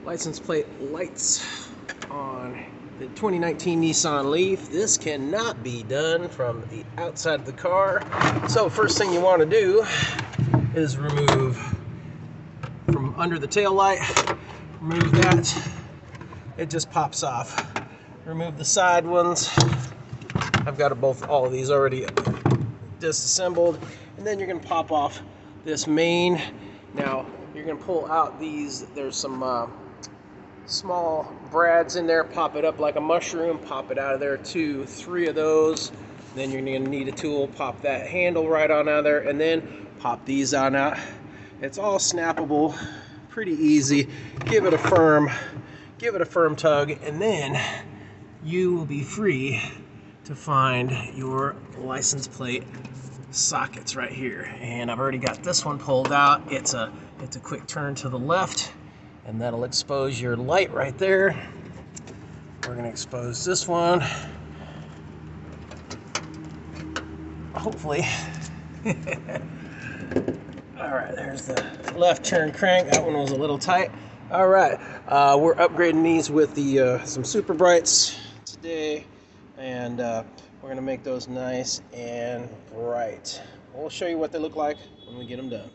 license plate lights on the 2019 Nissan Leaf. This cannot be done from the outside of the car. So first thing you want to do is remove from under the tail light. Remove that. It just pops off. Remove the side ones. I've got all of these already disassembled. And then you're going to pop off this main. Now you're going to pull out these. There's some small brads in there. Pop it up like a mushroom. Pop it out of there. 2, 3 of those. Then you're going to need a tool. Pop that handle right on out of there, and then pop these on out. It's all snappable. Pretty easy. Give it a firm tug, and then you will be free to find your license plate sockets right here. And I've already got this one pulled out. It's a quick turn to the left, and that'll expose your light right there. We're going to expose this one. Hopefully. All right, there's the left turn crank. That one was a little tight. All right, we're upgrading these with the some super brights today, and we're gonna make those nice and bright. We'll show you what they look like when we get them done.